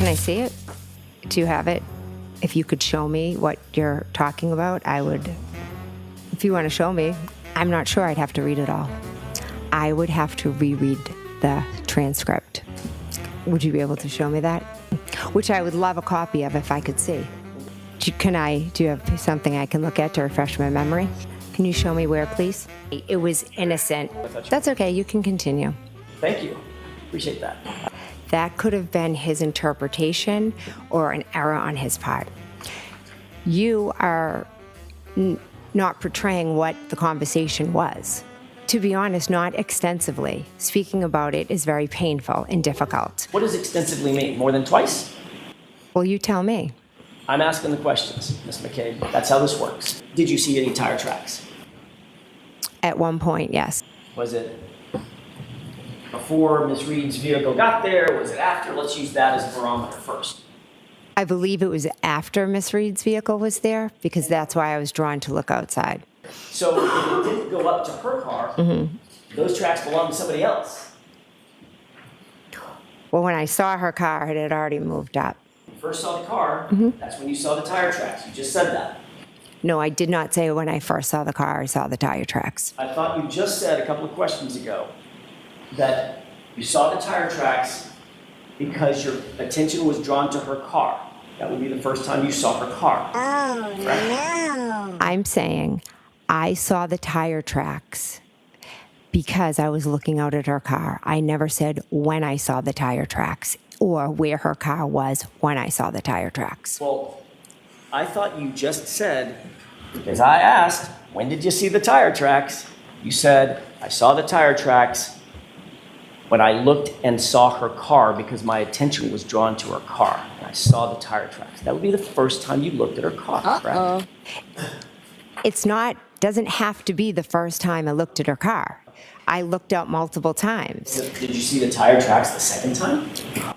Can I see it? Do you have it? If you could show me what you're talking about, I would. If you want to show me, I'm not sure I'd have to read it all. I would have to reread the transcript. Would you be able to show me that? Which I would love a copy of if I could see. Do you have something I can look at to refresh my memory? Can you show me where, please? It was innocent. That's okay, you can continue. Thank you. Appreciate that. That could have been his interpretation or an error on his part. You are not portraying what the conversation was. To be honest, not extensively. Speaking about it is very painful and difficult. What does extensively mean? More than twice? Well, you tell me. I'm asking the questions, Ms. McCabe. That's how this works. Did you see any tire tracks? At one point, yes. Was it before Ms. Reed's vehicle got there? Was it after? Let's use that as a barometer first. I believe it was after Miss Reed's vehicle was there, because that's why I was drawn to look outside. So if it didn't go up to her car, those tracks belong to somebody else. Well, when I saw her car, it had already moved up. When you first saw the car, that's when you saw the tire tracks. You just said that. No, I did not say when I first saw the car, I saw the tire tracks. I thought you just said a couple of questions ago that you saw the tire tracks because your attention was drawn to her car. That would be the first time you saw her car. Oh, no. I'm saying I saw the tire tracks because I was looking out at her car. I never said when I saw the tire tracks or where her car was when I saw the tire tracks. Well, I thought you just said, because I asked, when did you see the tire tracks? You said, I saw the tire tracks when I looked and saw her car because my attention was drawn to her car. And I saw the tire tracks. That would be the first time you looked at her car, correct? It's not, doesn't have to be the first time I looked at her car. I looked out multiple times. Did you see the tire tracks the second time?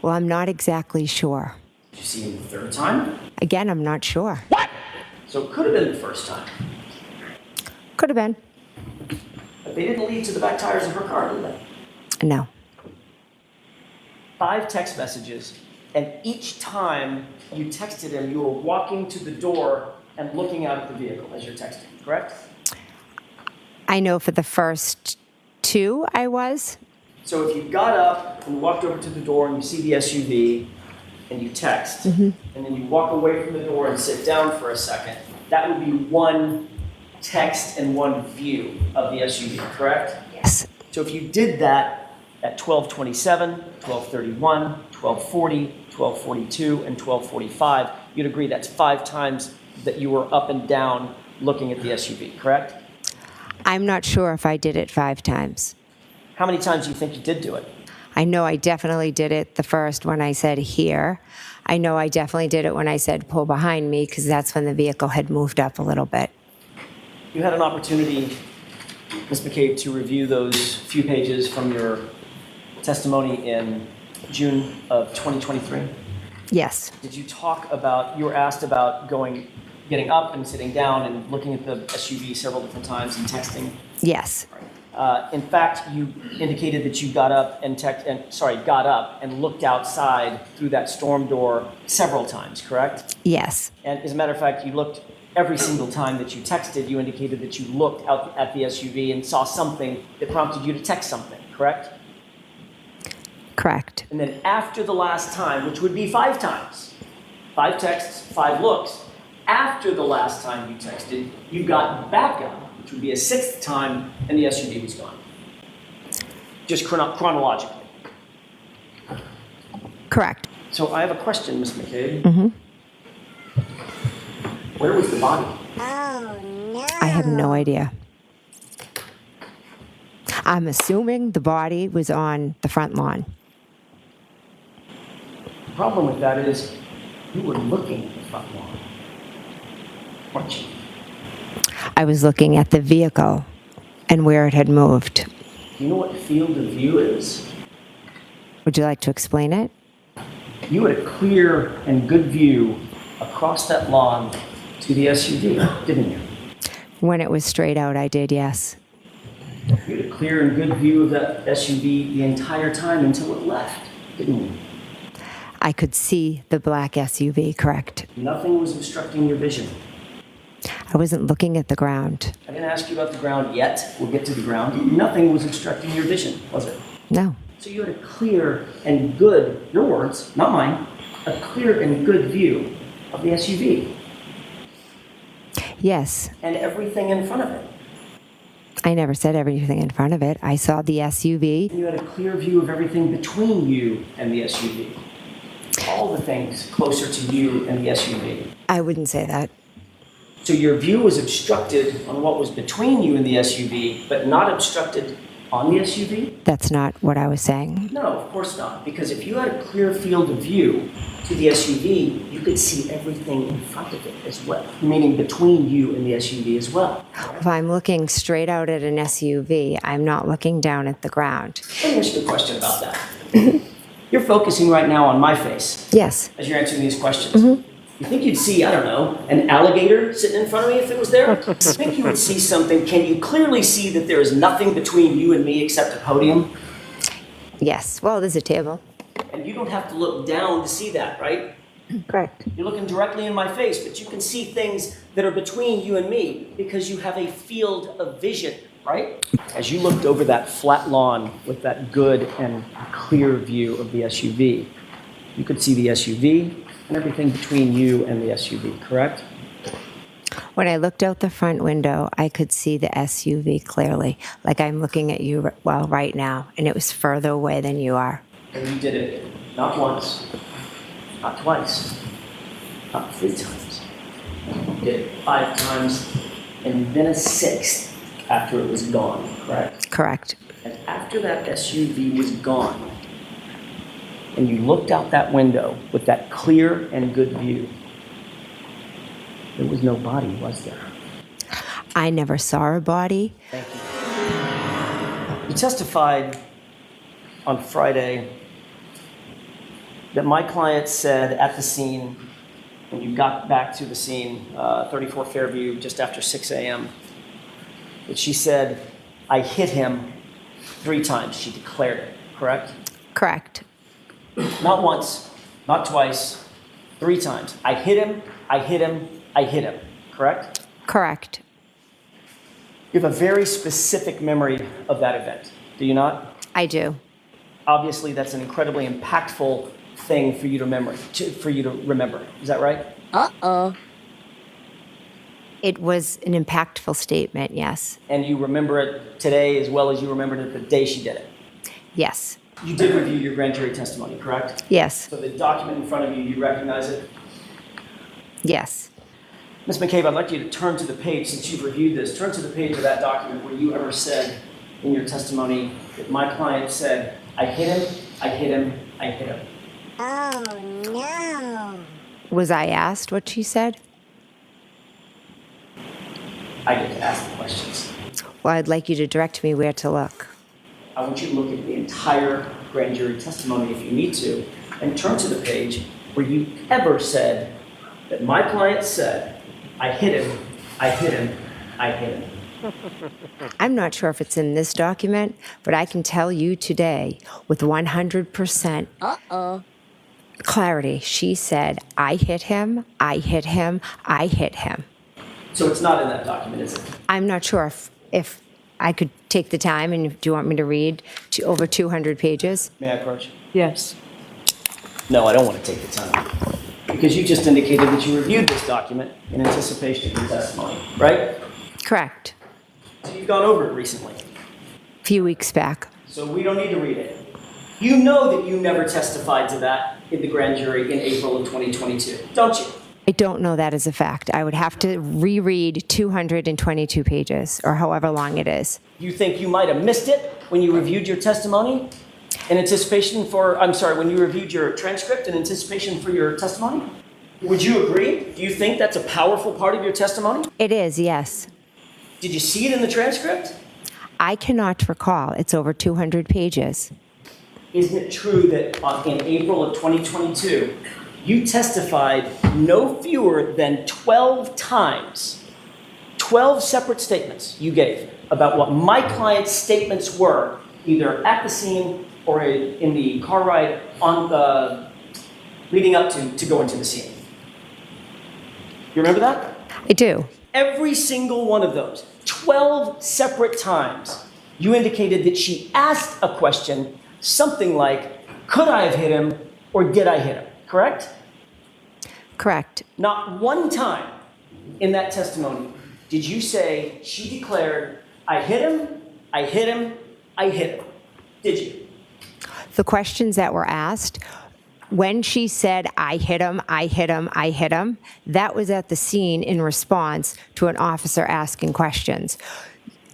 Well, I'm not exactly sure. Did you see them the third time? Again, I'm not sure. What? So it could have been the first time. Could have been. But they didn't lead to the back tires of her car, did they? No. 5 text messages, and each time you texted him, you were walking to the door and looking out at the vehicle as you're texting, correct? I know for the first 2 I was. So if you got up and walked over to the door and you see the SUV and you text, and then you walk away from the door and sit down for a second, that would be one text and one view of the SUV, correct? Yes. So if you did that at 12:27, 12:31, 12:40, 12:42, and 12:45, you'd agree that's 5 times that you were up and down looking at the SUV, correct? I'm not sure if I did it 5 times. How many times do you think you did do it? I know I definitely did it the first when I said here. I know I definitely did it when I said pull behind me, because that's when the vehicle had moved up a little bit. You had an opportunity, Ms. McCabe, to review those few pages from your testimony in June of 2023. Yes. Did you talk about, you were asked about getting up and sitting down and looking at the SUV several different times and texting? Yes. In fact, you indicated that you got up and looked outside through that storm door several times, correct? Yes. And as a matter of fact, you looked every single time that you texted, you indicated that you looked out at the SUV and saw something that prompted you to text something, correct? Correct. And then after the last time, which would be 5 times, 5 texts, 5 looks, after the last time you texted, you got back up, which would be a 6th time, and the SUV was gone. Just chronologically. Correct. So I have a question, Ms. McCabe. Where was the body? Oh, no. I have no idea. I'm assuming the body was on the front lawn. The problem with that is you were looking at the front lawn, weren't you? I was looking at the vehicle and where it had moved. Do you know what field of view is? Would you like to explain it? You had a clear and good view across that lawn to the SUV, didn't you? When it was straight out, I did, yes. You had a clear and good view of that SUV the entire time until it left, didn't you? I could see the black SUV, correct. Nothing was obstructing your vision. I wasn't looking at the ground. I didn't ask you about the ground yet. We'll get to the ground. Nothing was obstructing your vision, was it? No. So you had a clear and good, your words, not mine, a clear and good view of the SUV Yes. and everything in front of it. I never said everything in front of it. I saw the SUV. And you had a clear view of everything between you and the SUV. All the things closer to you and the SUV. I wouldn't say that. So your view was obstructed on what was between you and the SUV, but not obstructed on the SUV? That's not what I was saying. No, of course not. Because if you had a clear field of view to the SUV, you could see everything in front of it as well, meaning between you and the SUV as well. If I'm looking straight out at an SUV, I'm not looking down at the ground. Let me ask you a question about that. You're focusing right now on my face Yes. as you're answering these questions. You think you'd see, I don't know, an alligator sitting in front of me if it was there? You think you would see something? Can you clearly see that there is nothing between you and me except a podium? Yes. Well, there's a table. And you don't have to look down to see that, right? Correct. You're looking directly in my face, but you can see things that are between you and me because you have a field of vision, right? As you looked over that flat lawn with that good and clear view of the SUV, you could see the SUV and everything between you and the SUV, correct? When I looked out the front window, I could see the SUV clearly, like I'm looking at you, well, right now, and it was further away than you are. And you did it not once, not twice, not 3 times. You did it 5 times and then a 6th after it was gone, correct? Correct. And after that SUV was gone, and you looked out that window with that clear and good view, there was no body, was there? I never saw a body. Thank you. You testified on Friday that my client said at the scene, when you got back to the scene, 34 Fairview, just after 6 a.m., that she said, I hit him 3 times. She declared it, correct? Correct. Not once, not twice, 3 times. I hit him, I hit him, I hit him, correct? Correct. You have a very specific memory of that event, do you not? I do. Obviously, that's an incredibly impactful thing for you to remember. Is that right? Uh-oh. It was an impactful statement, yes. And you remember it today as well as you remembered it the day she did it. Yes. You did review your grand jury testimony, correct? Yes. So the document in front of you, you recognize it? Yes. Ms. McCabe, I'd like you to turn to the page, since you've reviewed this, turn to the page of that document where you ever said in your testimony that my client said, I hit him, I hit him, I hit him. Oh, no. Was I asked what she said? I get to ask the questions. Well, I'd like you to direct me where to look. I want you to look at the entire grand jury testimony if you need to, and turn to the page where you ever said that my client said, I hit him, I hit him, I hit him. I'm not sure if it's in this document, but I can tell you today with 100% clarity, she said, I hit him, I hit him, I hit him. So it's not in that document, is it? I'm not sure if I could take the time, and do you want me to read over 200 pages? May I approach? Yes. No, I don't want to take the time. Because you just indicated that you reviewed this document in anticipation of your testimony, right? Correct. So you've gone over it recently. A few weeks back. So we don't need to read it. You know that you never testified to that in the grand jury in April of 2022, don't you? I don't know that as a fact. I would have to reread 222 pages, or however long it is. You think you might have missed it when you reviewed your testimony in anticipation for, when you reviewed your transcript in anticipation for your testimony? Would you agree? Do you think that's a powerful part of your testimony? It is, yes. Did you see it in the transcript? I cannot recall. It's over 200 pages. Isn't it true that in April of 2022, you testified no fewer than 12 times, 12 separate statements you gave about what my client's statements were, either at the scene or in the car ride leading up to go into the scene. You remember that? I do. Every single one of those, 12 separate times, you indicated that she asked a question, something like, could I have hit him or did I hit him, correct? Correct. Not one time in that testimony did you say she declared, I hit him, I hit him, I hit him. Did you? The questions that were asked, when she said, I hit him, I hit him, I hit him, that was at the scene in response to an officer asking questions.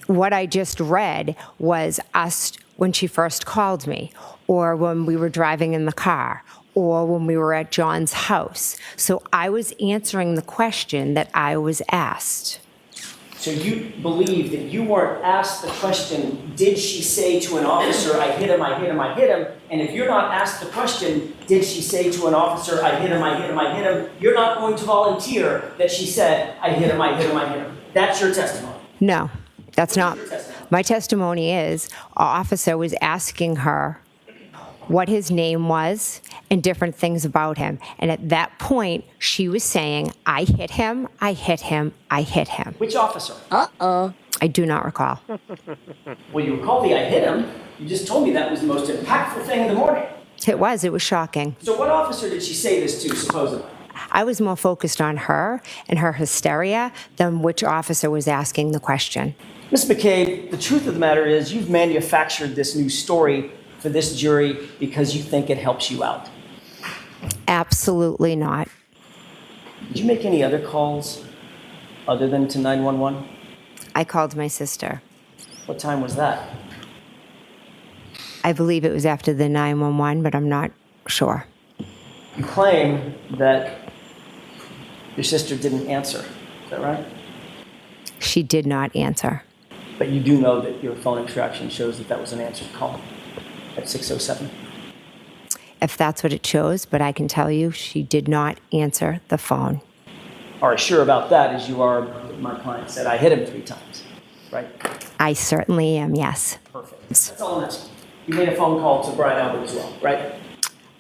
What I just read was us when she first called me, or when we were driving in the car, or when we were at John's house. So I was answering the question that I was asked. So you believe that you weren't asked the question, did she say to an officer, I hit him, I hit him, I hit him? And if you're not asked the question, did she say to an officer, I hit him, I hit him, I hit him? You're not going to volunteer that she said, I hit him, I hit him, I hit him. That's your testimony. No, that's not. Your testimony. My testimony is, an officer was asking her what his name was and different things about him. And at that point, she was saying, I hit him, I hit him, I hit him. Which officer? Uh-oh. I do not recall. Well, you recall the I hit him. You just told me that was the most impactful thing in the morning. It was shocking. So what officer did she say this to, supposedly? I was more focused on her and her hysteria than which officer was asking the question. Ms. McCabe, the truth of the matter is you've manufactured this new story for this jury because you think it helps you out. Absolutely not. Did you make any other calls other than to 911? I called my sister. What time was that? I believe it was after the 911, but I'm not sure. You claim that your sister didn't answer. Is that right? She did not answer. But you do know that your phone extraction shows that that was an answered call at 6:07. If that's what it shows, but I can tell you she did not answer the phone. Are as sure about that as you are, my client said, I hit him 3 times, right? I certainly am, yes. Perfect. That's all I'm asking. You made a phone call to Brian Albert as well, right?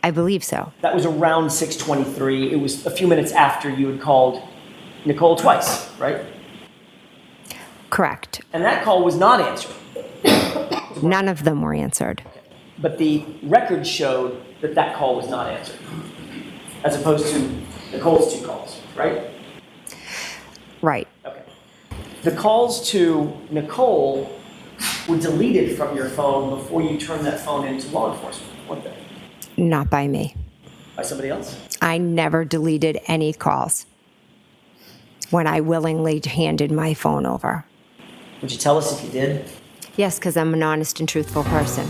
I believe so. That was around 6:23. It was a few minutes after you had called Nicole twice, right? Correct. And that call was not answered. None of them were answered. But the record showed that that call was not answered, as opposed to Nicole's 2 calls, right? Right. Okay. The calls to Nicole were deleted from your phone before you turned that phone into law enforcement, weren't they? Not by me. By somebody else? I never deleted any calls when I willingly handed my phone over. Would you tell us if you did? Yes, because I'm an honest and truthful person.